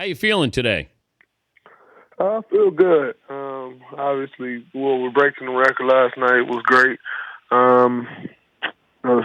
How you feeling today? I feel good. Obviously, we're breaking the record last night was great. To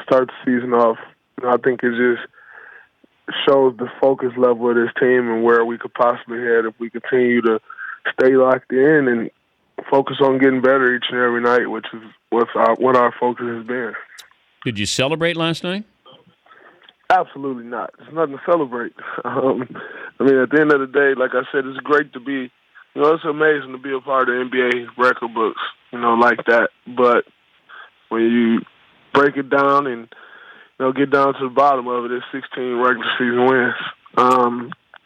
start the season off, I think it just shows the focus level of this team and where we could possibly head if we continue to stay locked in and focus on getting better each and every night, which is what our focus has been. Did you celebrate last night? Absolutely not. There's nothing to celebrate. At the end of the day, like I said, it's great to be, it's amazing to be a part of the NBA record books, like that. But when you break it down and, get down to the bottom of it, it's 16 regular season wins.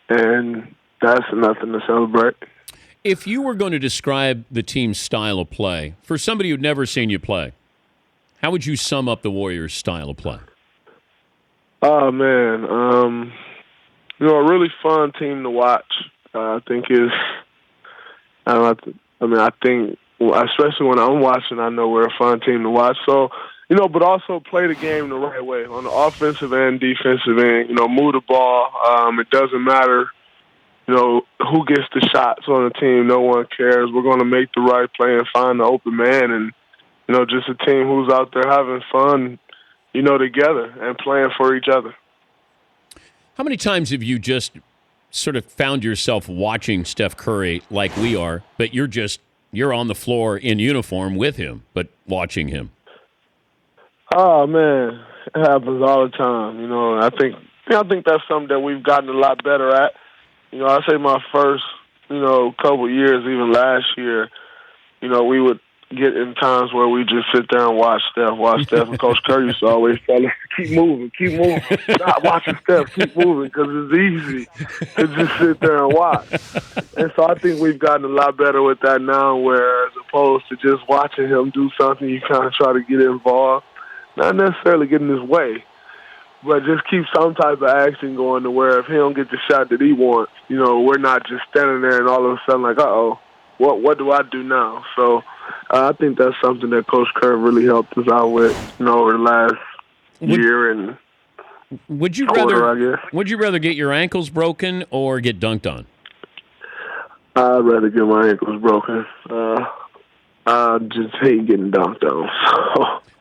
And that's nothing to celebrate. If you were going to describe the team's style of play, for somebody who'd never seen you play, how would you sum up the Warriors' style of play? Oh, man. A really fun team to watch. I think I think, especially when I'm watching, I know we're a fun team to watch. So, but also play the game the right way on the offensive and defensive end. Move the ball. It doesn't matter, who gets the shots on the team. No one cares. We're going to make the right play and find the open man. And, just a team who's out there having fun, together and playing for each other. How many times have you just sort of found yourself watching Steph Curry like we are, but you're on the floor in uniform with him, but watching him? Oh, man, it happens all the time. I think that's something that we've gotten a lot better at. I say my first, couple years, even last year, we would get in times where we just sit there and watch Steph. And Coach Curry used to always tell us, keep moving. Not watching Steph, keep moving, because it's easy to just sit there and watch. And so I think we've gotten a lot better with that now, where as opposed to just watching him do something, you kind of try to get involved. Not necessarily get in his way, but just keep some type of action going to where if he don't get the shot that he wants, we're not just standing there and all of a sudden like, uh-oh, what do I do now? So I think that's something that Coach Kerr really helped us out with, over the last year and would you quarter, I guess. Would you rather get your ankles broken or get dunked on? I'd rather get my ankles broken. I just hate getting dunked on.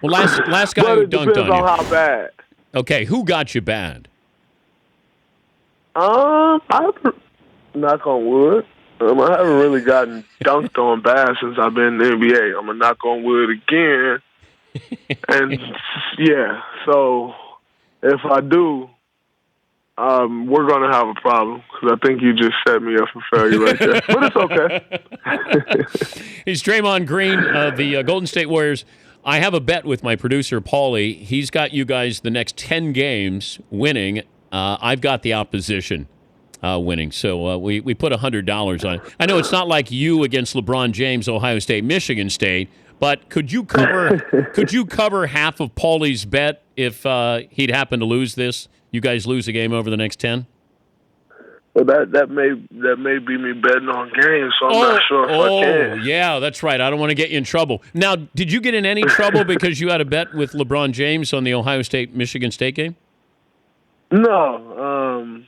Well, last guy who dunked on you. But it depends on how bad. Okay, who got you bad? Knock on wood. I haven't really gotten dunked on bad since I've been in the NBA. I'm going to knock on wood again. And, yeah, so if I do, we're going to have a problem because I think you just set me up for failure right there. But it's okay. He's Draymond Green of the Golden State Warriors. I have a bet with my producer, Paulie. He's got you guys the next 10 games winning. I've got the opposition winning. So we put $100 on it. I know it's not like you against LeBron James, Ohio State, Michigan State, but could you cover half of Paulie's bet if he'd happen to lose this? You guys lose a game over the next 10? Well, that may be me betting on games, so I'm not sure if I can. Oh, yeah, that's right. I don't want to get you in trouble. Now, did you get in any trouble because you had a bet with LeBron James on the Ohio State-Michigan State game? No.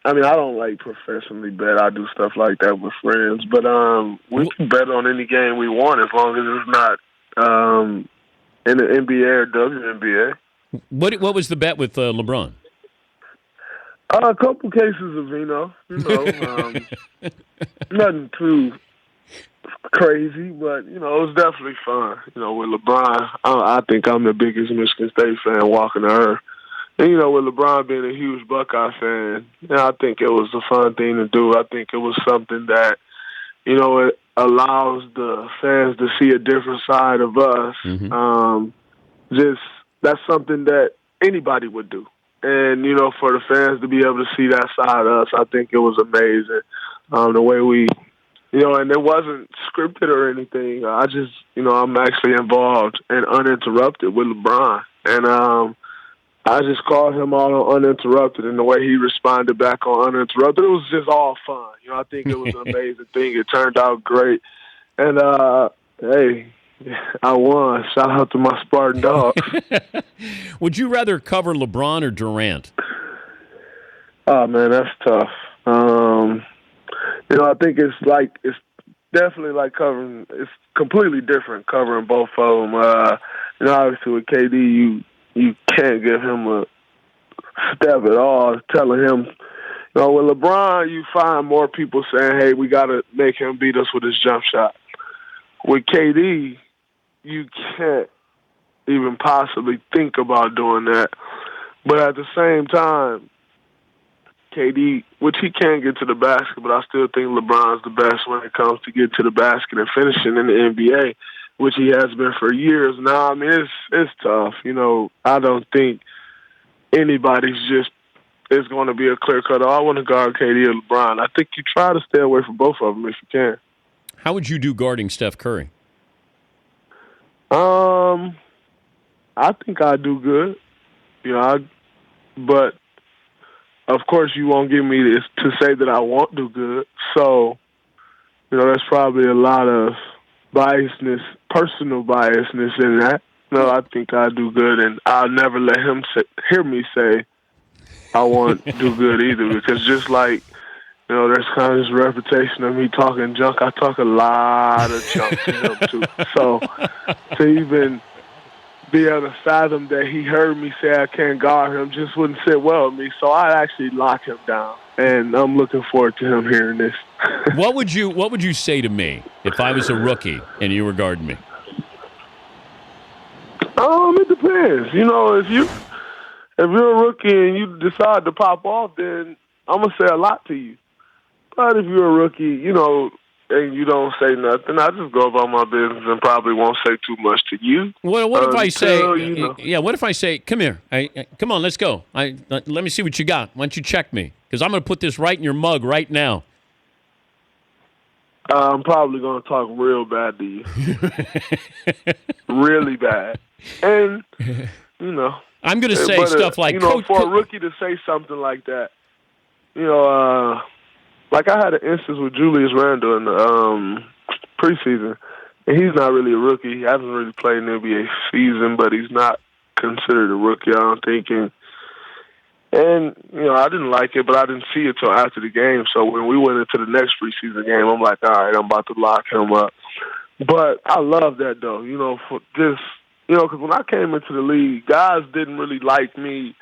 I don't like professionally bet. I do stuff like that with friends. But we can bet on any game we want as long as it's not in the NBA or WNBA. What was the bet with LeBron? A couple cases of vino, nothing too crazy, but, it was definitely fun. With LeBron, I think I'm the biggest Michigan State fan walking to earth. And, with LeBron being a huge Buckeye fan, I think it was a fun thing to do. I think it was something that, it allows the fans to see a different side of us. Mm-hmm. That's something that anybody would do. And, for the fans to be able to see that side of us, I think it was amazing. The way we, and it wasn't scripted or anything. I just, I'm actually involved and uninterrupted with LeBron. And I just called him all uninterrupted, and the way he responded back on uninterrupted, it was just all fun. I think it was an amazing thing. It turned out great. And, hey, I won. Shout out to my Spartan Dogs. Would you rather cover LeBron or Durant? Oh, man, that's tough. Um, I think it's definitely like covering. It's completely different covering both of them. Obviously with KD, you can't give him a step at all. Telling him, with LeBron, you find more people saying, "Hey, we got to make him beat us with his jump shot." With KD, you can't even possibly think about doing that. But at the same time, KD, which he can get to the basket, but I still think LeBron's the best when it comes to get to the basket and finishing in the NBA, which he has been for years now. I mean, it's tough. I don't think anybody's just is going to be a clear cut. Oh, I want to guard KD or LeBron. I think you try to stay away from both of them if you can. How would you do guarding Steph Curry? I think I do good. But of course you won't get me to say that I won't do good. So, there's probably a lot of biasness, personal biasness in that. I think I do good, and I'll never let him hear me say I won't do good either, because just like, there's kind of this reputation of me talking junk. I talk a lot of junk to him, too. So to even be able to fathom that he heard me say I can't guard him just wouldn't sit well with me. So I actually lock him down, and I'm looking forward to him hearing this. What would you say to me if I was a rookie and you were guarding me? It depends. If you're a rookie and you decide to pop off, then I'm gonna say a lot to you. But if you're a rookie, and you don't say nothing, I just go about my business and probably won't say too much to you. Well, what if I say, yeah, what if I say, come here, come on, let's go. Let me see what you got. Why don't you check me? Because I'm going to put this right in your mug right now. I'm probably going to talk real bad to you. Really bad. And, I'm going to say stuff like, for a rookie to say something like that, like I had an instance with Julius Randle in the preseason, and he's not really a rookie. He hasn't really played in the NBA season, but he's not considered a rookie, I don't think. And I didn't like it, but I didn't see it till after the game. So when we went into the next preseason game, I'm like, all right, I'm about to lock him up. But I love that, though, for this, because when I came into the league, guys didn't really like me,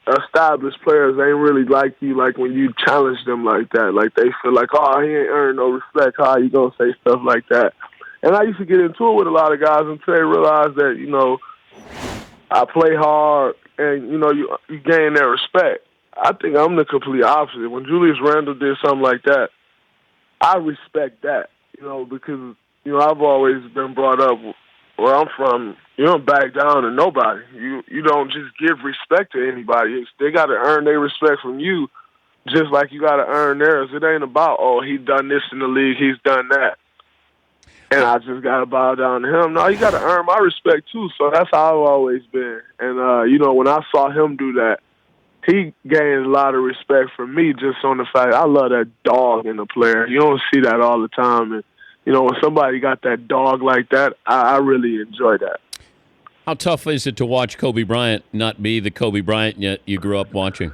established players ain't really like you, like when you challenge them like that. Like they feel like, oh, he ain't earned no respect. How you gonna say stuff like that? And I used to get into it with a lot of guys until they realized that, I play hard and, you gain their respect. I think I'm the complete opposite. When Julius Randle did something like that, I respect that, because, I've always been brought up where I'm from. You don't back down to nobody. You don't just give respect to anybody. They got to earn their respect from you, just like you got to earn theirs. It ain't about, oh, he's done this in the league, he's done that, and I just got to bow down to him. No, you got to earn my respect too. So that's how I've always been. And when I saw him do that, he gained a lot of respect from me just on the fact I love that dog in a player. You don't see that all the time, and when somebody got that dog like that, I really enjoy that. How tough is it to watch Kobe Bryant not be the Kobe Bryant yet you grew up watching?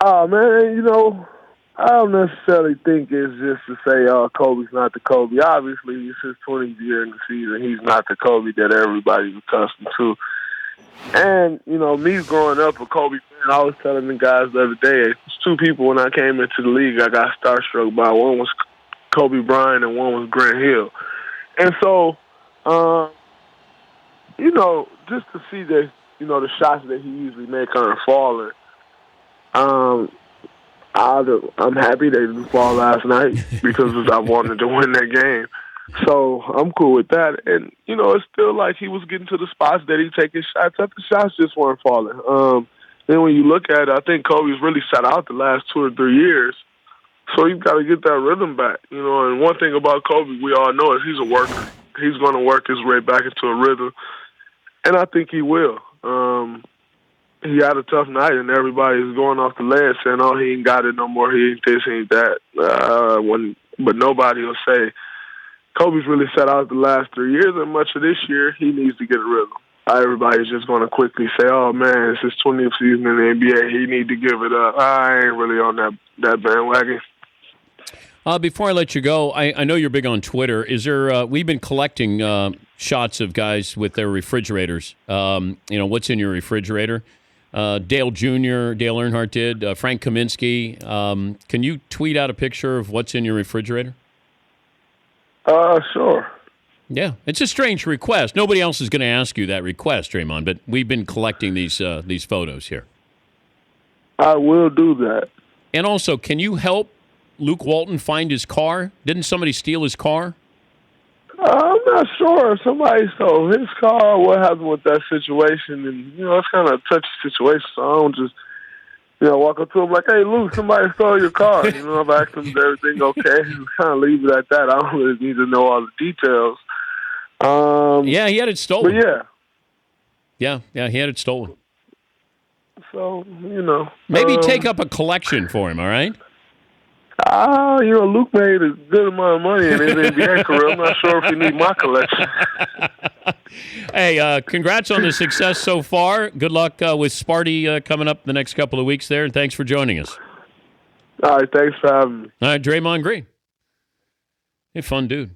Oh, man, I don't necessarily think it's just to say, oh, Kobe's not the Kobe. Obviously, it's his 20th year in the season. He's not the Kobe that everybody's accustomed to. And, me growing up a Kobe fan, I was telling the guys the other day, there's two people when I came into the league I got starstruck by. One was Kobe Bryant and one was Grant Hill. And so, just to see that, the shots that he usually make aren't falling, I'm happy they didn't fall last night because I wanted to win that game. So I'm cool with that. And, it's still like he was getting to the spots that he taking shots at. The shots just weren't falling. Then when you look at it, I think Kobe's really sat out the last 2 or 3 years. So you've got to get that rhythm back, And one thing about Kobe we all know is he's a worker. He's going to work his way back into a rhythm, and I think he will. He had a tough night, and everybody's going off the ledge saying, "Oh, he ain't got it no more. He ain't this, he ain't that." But nobody will say Kobe's really sat out the last 3 years, and much of this year he needs to get a rhythm. how everybody's just going to quickly say, "Oh man, it's his 20th season in the NBA. He need to give it up." I ain't really on that bandwagon. Before I let you go, I know you're big on Twitter. Is there? We've been collecting shots of guys with their refrigerators. What's in your refrigerator? Dale Jr., Dale Earnhardt did. Frank Kaminsky. Can you tweet out a picture of what's in your refrigerator? Sure. Yeah, it's a strange request. Nobody else is going to ask you that request, Draymond, but we've been collecting these photos here. I will do that. And also, can you help Luke Walton find his car? Didn't somebody steal his car? I'm not sure if somebody stole his car or what happened with that situation. And, it's kind of a touchy situation, so I don't just, walk up to him like, "Hey, Luke, somebody stole your car." I've asked him, "Is everything okay?" And kind of leave it at that. I don't really need to know all the details. Yeah, he had it stolen. But yeah, he had it stolen. So, Maybe take up a collection for him, all right? Luke made a good amount of money in his NBA career. I'm not sure if he needs my collection. Hey, congrats on the success so far. Good luck with Sparty coming up the next couple of weeks there, and thanks for joining us. All right, thanks for having me. All right, Draymond Green. Hey, fun dude.